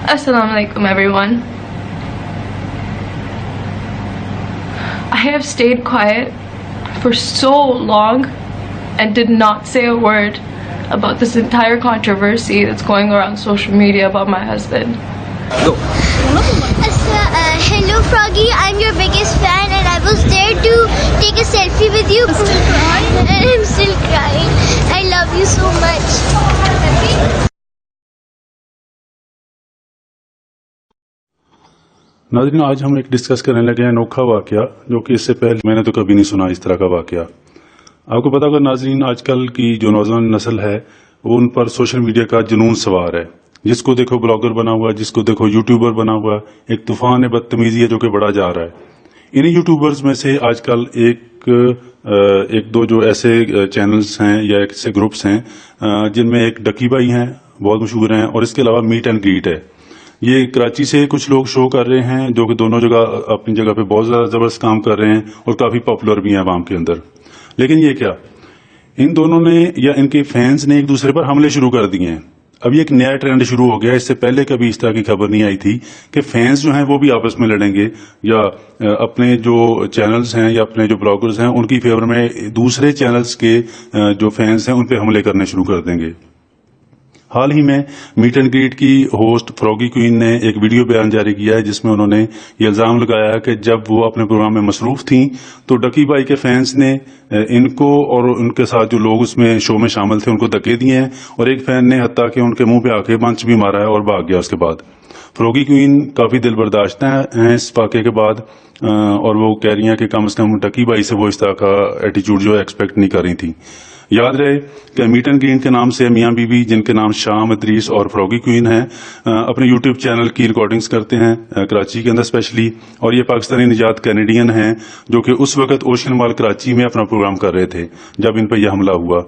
Assalamu alaikum everyone. I have stayed quiet for so long and did not say a word about this entire controversy that's going around social media about my husband. Go. Hello Froggy, I'm your biggest fan and I was there to take a selfie with you. I'm still crying. And I'm still crying. I love you so much. नाज़रीन, आज हम एक discuss करने लगे हैं अनोखा वाकया जो कि इससे पहले मैंने तो कभी नहीं सुना इस तरह का वाकया। आपको पता होगा नाज़रीन, आजकल की जो नौजवान नस्ल है वो उन पर सोशल मीडिया का जुनून सवार है। जिसको देखो ब्लॉगर बना हुआ है, जिसको देखो यूट्यूबर बना हुआ है। एक तूफान बदतमीजी है जो कि बढ़ा जा रहा है। इन्हीं यूट्यूबर्स में से आजकल एक दो जो ऐसे चैनल्स हैं या ऐसे ग्रुप्स हैं जिनमें एक डकी भाई हैं, बहुत मशहूर हैं, और इसके अलावा मीट एंड ग्रीट है। ये कराची से कुछ लोग शो कर रहे हैं जो कि दोनों जगह अपनी जगह पे बहुत ज्यादा जबरदस्त काम कर रहे हैं और काफी पॉपुलर भी हैं आवाम के अंदर। लेकिन ये क्या, इन दोनों ने या इनके फैंस ने एक दूसरे पर हमले शुरू कर दिए हैं। अभी एक नया ट्रेंड शुरू हो गया। इससे पहले कभी इस तरह की खबर नहीं आई थी कि फैंस जो हैं वो भी आपस में लड़ेंगे या अपने जो चैनल्स हैं या अपने जो ब्लॉगर्स हैं उनकी फेवर में दूसरे चैनल्स के जो फैंस हैं उन पर हमले करने शुरू कर देंगे। हाल ही में मीट एंड ग्रीट की होस्ट फ्रॉगी क्वीन ने एक वीडियो बयान जारी किया है जिसमें उन्होंने ये इल्जाम लगाया है कि जब वो अपने प्रोग्राम में मसरूफ थीं तो डकी भाई के फैंस ने इनको और उनके साथ जो लोग उसमें शो में शामिल थे उनको धक्के दिए हैं और एक फैन ने हत्ता कि उनके मुंह पे आके पंच भी मारा है और भाग गया उसके बाद। फ्रॉगी क्वीन काफी दिल बर्दाश्त हैं इस वाक़े के बाद और वो कह रही हैं कि कम से कम डकी भाई से वो इस तरह का एटीट्यूड जो एक्सपेक्ट नहीं कर रही थी। याद रहे कि मीट एंड ग्रीट के नाम से मियां बीवी, जिनके नाम शाम, इदरीस और फ्रॉगी क्वीन हैं, अपने यूट्यूब चैनल की रिकॉर्डिंग्स करते हैं कराची के अंदर स्पेशली, और ये पाकिस्तानी निजात कैनेडियन हैं जो कि उस वक्त ओशन मॉल कराची में अपना प्रोग्राम कर रहे थे जब इन पर यह हमला हुआ।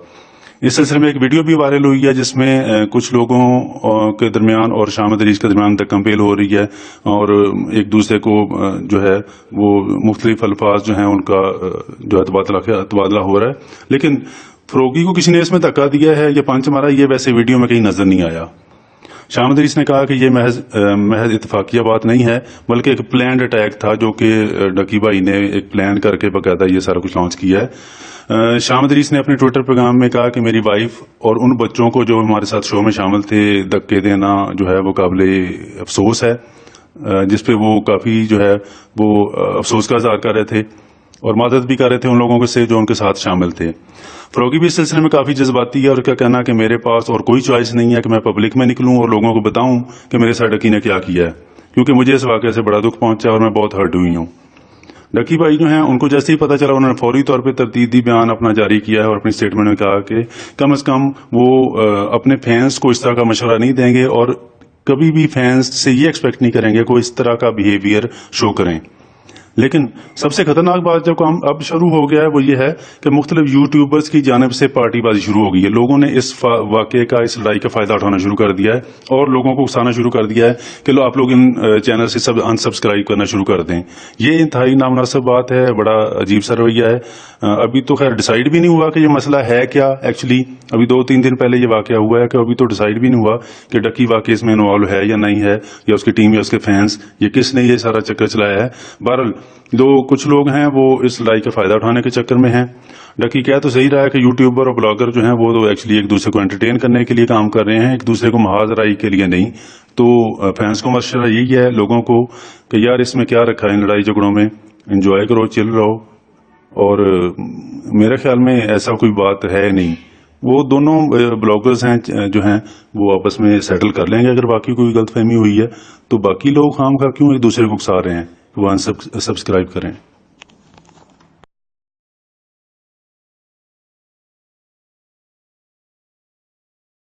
इस सिलसिले में एक वीडियो भी वायरल हुई है जिसमें कुछ लोगों के दरमियान और शाम इदरीस के दरमियान धक्कम-पेल हो रही है और एक दूसरे को जो है वो मुख्तलिफ अल्फाज जो हैं उनका जो है तबादला हो रहा है। लेकिन फ्रॉगी को किसी ने इसमें धक्का दिया है या पंच मारा, ये वैसे वीडियो में कहीं नजर नहीं आया। शाम इदरीस ने कहा कि ये महज इत्तफाकिया बात नहीं है बल्कि एक प्लान्ड अटैक था जो कि डकी भाई ने एक प्लान करके बकायदा ये सारा कुछ लॉन्च किया है। शाम इदरीस ने अपने ट्विटर प्रोग्राम में कहा कि मेरी वाइफ और उन बच्चों को जो हमारे साथ शो में शामिल थे धक्के देना जो है वो काबिले अफसोस है, जिसपे वो काफी जो है वो अफसोस का इज़हार कर रहे थे और मदद भी कर रहे थे उन लोगों से जो उनके साथ शामिल थे। फ्रॉगी भी इस सिलसिले में काफी जज्बाती है और क्या कहना कि मेरे पास और कोई चॉइस नहीं है कि मैं पब्लिक में निकलूं और लोगों को बताऊं कि मेरे साथ डकी ने क्या किया है, क्योंकि मुझे इस वाकये से बड़ा दुख पहुंचा और मैं बहुत हर्ट हुई हूं। डकी भाई जो हैं उनको जैसे ही पता चला उन्होंने फौरी तौर पर तरदीदी बयान अपना जारी किया है और अपनी स्टेटमेंट में कहा कि कम से कम वो अपने फैंस को इस तरह का मशवरा नहीं देंगे और कभी भी फैंस से ये एक्सपेक्ट नहीं करेंगे कोई इस तरह का बिहेवियर शो करें। लेकिन सबसे खतरनाक बात जो काम अब शुरू हो गया है वो ये है कि मुख्तलिफ यूट्यूबर्स की जानिब से पार्टीबाजी शुरू हो गई है। लोगों ने इस वाकये का, इस लड़ाई का फायदा उठाना शुरू कर दिया है और लोगों को उकसाना शुरू कर दिया है कि लो आप लोग इन चैनल से सब अनसब्सक्राइब करना शुरू कर दें। ये इंतहाई नामुनासिब बात है, बड़ा अजीब सा रवैया है। अभी तो खैर डिसाइड भी नहीं हुआ कि ये मसला है क्या एक्चुअली। अभी 2-3 दिन पहले ये वाकया हुआ है कि अभी तो डिसाइड भी नहीं हुआ कि डकी वाकई इसमें इन्वॉल्व है या नहीं है, या उसकी टीम या उसके फैंस, ये किसने ये सारा चक्कर चलाया है। बहरहाल जो कुछ लोग हैं वो इस लड़ाई का फायदा उठाने के चक्कर में हैं। डकी कह तो सही रहा है कि यूट्यूबर और ब्लॉगर जो हैं वो तो एक्चुअली एक दूसरे को एंटरटेन करने के लिए काम कर रहे हैं, एक दूसरे को महाजराई के लिए नहीं। तो फैंस को मशवरा यही है लोगों को कि यार इसमें क्या रखा है इन लड़ाई झगड़ों में, एंजॉय करो, चिल रहो। और मेरे ख्याल में ऐसा कोई बात है नहीं। वो दोनों ब्लॉगर्स हैं जो हैं वो आपस में सेटल कर लेंगे। अगर बाकी कोई गलतफहमी हुई है तो बाकी लोग खामखा क्यों एक दूसरे को उकसा रहे हैं, वो अनसब्सक्राइब करें।